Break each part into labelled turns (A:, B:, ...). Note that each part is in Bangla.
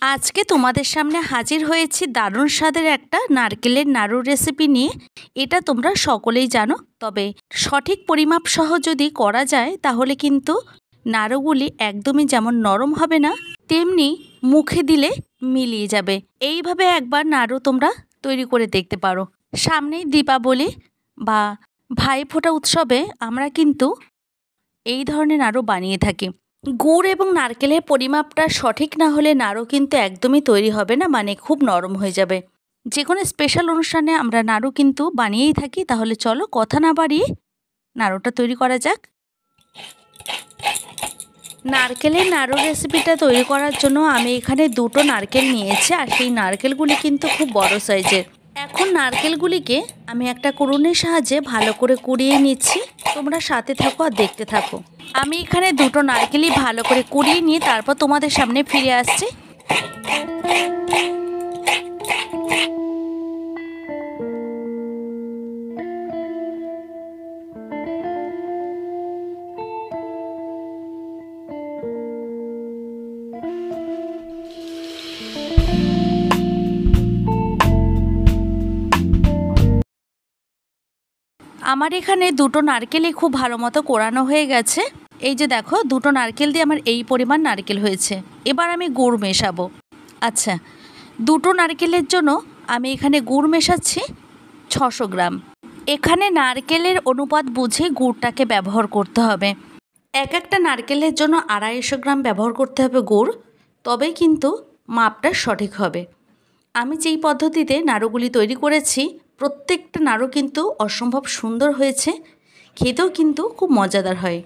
A: আজকে তোমাদের সামনে হাজির হয়েছি দারুণ স্বাদের একটা নারকেলের নাড়ুর রেসিপি নিয়ে। এটা তোমরা সকলেই জানো, তবে সঠিক পরিমাপ সহ যদি করা যায় তাহলে কিন্তু নাড়ুগুলি একদমই যেমন নরম হবে না, তেমনি মুখে দিলে মিলিয়ে যাবে। এইভাবে একবার নাড়ু তোমরা তৈরি করে দেখতে পারো। সামনেই দীপাবলি বা ভাইফোঁটা উৎসবে আমরা কিন্তু এই ধরনের নাড়ু বানিয়ে থাকি। গুড় এবং নারকেলের পরিমাপটা সঠিক না হলে নাড়ু কিন্তু একদমই তৈরি হবে না, মানে খুব নরম হয়ে যাবে। যে কোনো স্পেশাল অনুষ্ঠানে আমরা নাড়ু কিন্তু বানিয়েই থাকি। তাহলে চলো কথা না বাড়িয়ে নাড়ুটা তৈরি করা যাক। নারকেলের নাড়ু রেসিপিটা তৈরি করার জন্য আমি এখানে দুটো নারকেল নিয়েছি, আর সেই নারকেলগুলি কিন্তু খুব বড় সাইজের। এখন নারকেলগুলিকে আমি একটা কুড়ুনির সাহায্যে ভালো করে কুড়িয়ে নিচ্ছি। তোমরা সাথে থাকো আর দেখতে থাকো। আমি এখানে দুটো নারকেলই ভালো করে কুড়িয়ে নিয়ে তারপর তোমাদের সামনে ফিরে আসছি। আমার এখানে দুটো নারকেলই খুব ভালো মতো কোড়ানো হয়ে গেছে। এই যে দেখো, দুটো নারকেল দিয়ে আমার এই পরিমাণ নারকেল হয়েছে। এবার আমি গুড় মেশাবো। আচ্ছা, দুটো নারকেলের জন্য আমি এখানে গুড় মেশাচ্ছি 600 গ্রাম। এখানে নারকেলের অনুপাত বুঝে গুড়টাকে ব্যবহার করতে হবে। এক একটা নারকেলের জন্য 250 গ্রাম ব্যবহার করতে হবে গুড়, তবেই কিন্তু মাপটা সঠিক হবে। আমি যেই পদ্ধতিতে নাড়ুগুলি তৈরি করেছি, প্রত্যেকটা নাড়ু কিন্তু অসম্ভব সুন্দর হয়েছে, খেতেও কিন্তু খুব মজাদার হয়।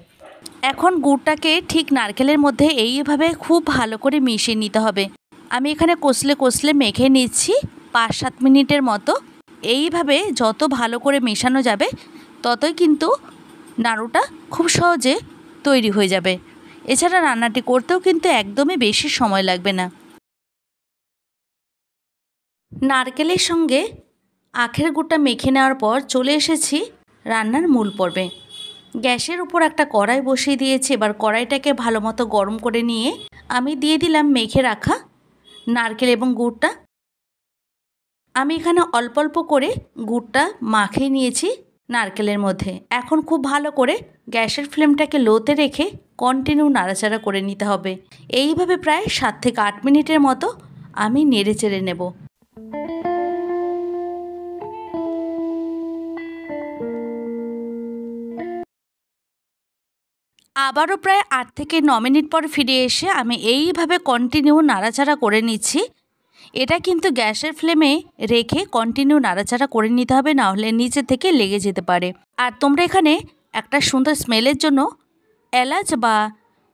A: এখন গুড়টাকে ঠিক নারকেলের মধ্যে এইভাবে খুব ভালো করে মিশিয়ে নিতে হবে। আমি এখানে কষলে কষলে মেখে নিচ্ছি 5-7 মিনিটের মতো। এইভাবে যত ভালো করে মেশানো যাবে ততই কিন্তু নাড়ুটা খুব সহজে তৈরি হয়ে যাবে। এছাড়া রান্নাটি করতেও কিন্তু একদমই বেশি সময় লাগবে না। নারকেলের সঙ্গে আখের গুড়টা মেখে নেওয়ার পর চলে এসেছি রান্নার মূল পর্বে। গ্যাসের উপর একটা কড়াই বসিয়ে দিয়েছি। এবার কড়াইটাকে ভালো মতো গরম করে নিয়ে আমি দিয়ে দিলাম মেখে রাখা নারকেল এবং গুড়টা। আমি এখানে অল্প অল্প করে গুড়টা মাখিয়ে নিয়েছি নারকেলের মধ্যে। এখন খুব ভালো করে গ্যাসের ফ্লেমটাকে লোতে রেখে কন্টিনিউ নাড়াচাড়া করে নিতে হবে। এইভাবে প্রায় 7 থেকে 8 মিনিটের মতো আমি নেড়ে চেড়ে নেব। আবারও প্রায় 8 থেকে 9 মিনিট পর ফিরে এসে আমি এইভাবে কন্টিনিউ নাড়াচাড়া করে নিচ্ছি। এটা কিন্তু গ্যাসের ফ্লেমে রেখে কন্টিনিউ নাড়াচাড়া করে নিতে হবে, না হলে নিচে থেকে লেগে যেতে পারে। আর তোমরা এখানে একটা সুন্দর স্মেলের জন্য এলাচ বা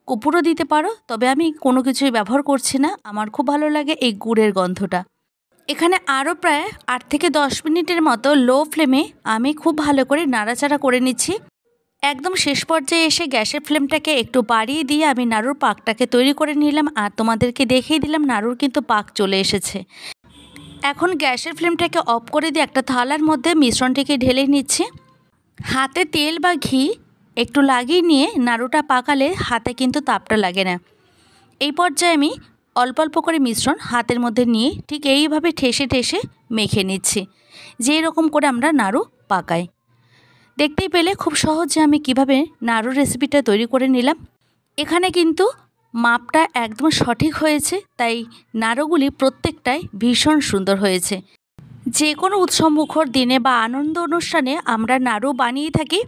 A: কর্পূরও দিতে পারো, তবে আমি কোনো কিছুই ব্যবহার করছি না। আমার খুব ভালো লাগে এই গুড়ের গন্ধটা। এখানে আরও প্রায় 8 থেকে 10 মিনিটের মতো লো ফ্লেমে আমি খুব ভালো করে নাড়াচাড়া করে নিচ্ছি। একদম শেষ পর্যায়ে এসে গ্যাসের ফ্লেমটাকে একটু বাড়িয়ে দিয়ে আমি নাড়ুর পাকটাকে তৈরি করে নিলাম, আর তোমাদেরকে দেখিয়ে দিলাম নাড়ুর কিন্তু পাক চলে এসেছে। এখন গ্যাসের ফ্লেমটাকে অফ করে দিয়ে একটা থালার মধ্যে মিশ্রণটিকে ঢেলে নিচ্ছি। হাতে তেল বা ঘি একটু লাগিয়ে নিয়ে নাড়ুটা পাকালে হাতে কিন্তু তাপটা লাগে না। এই পর্যায়ে আমি অল্প অল্প করে মিশ্রণ হাতের মধ্যে নিয়ে ঠিক এইভাবে ঠেসে ঠেসে মেখে নিচ্ছি, যেই রকম করে আমরা নাড়ু পাকাই। দেখতেই পেলে খুব সহজে আমি কিভাবে নাড়ুর রেসিপিটা তৈরি করে নিলাম। এখানে কিন্তু মাপটা একদম সঠিক হয়েছে, তাই নাড়ুগুলি প্রত্যেকটাই ভীষণ সুন্দর হয়েছে। যে কোনো উৎসবমুখর দিনে বা আনন্দ অনুষ্ঠানে আমরা নাড়ু বানিয়ে থাকি।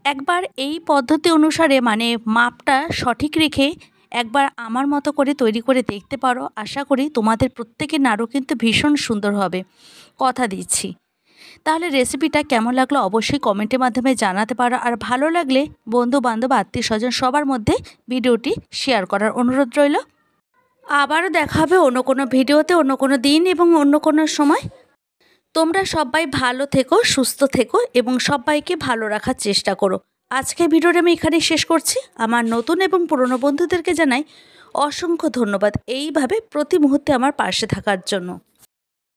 A: একবার এই পদ্ধতি অনুসারে মানে মাপটা সঠিক রেখে একবার আমার মতো করে তৈরি করে দেখতে পারো। আশা করি তোমাদের প্রত্যেকের নাড়ু কিন্তু ভীষণ সুন্দর হবে, কথা দিচ্ছি। তাহলে রেসিপিটা কেমন লাগলো অবশ্যই কমেন্টের মাধ্যমে জানাতে পারো। আর ভালো লাগলে বন্ধু বান্ধব আত্মীয় স্বজন সবার মধ্যে ভিডিওটি শেয়ার করার অনুরোধ রইল। আবারও দেখা হবে অন্য কোনো ভিডিওতে, অন্য কোনো দিন এবং অন্য কোনো সময়। তোমরা সবাই ভালো থেকো, সুস্থ থেকো এবং সবাইকে ভালো রাখার চেষ্টা করো। আজকের ভিডিওটা আমি এখানেই শেষ করছি। আমার নতুন এবং পুরনো বন্ধুদেরকে জানাই অসংখ্য ধন্যবাদ এইভাবে প্রতি মুহূর্তে আমার পাশে থাকার জন্য।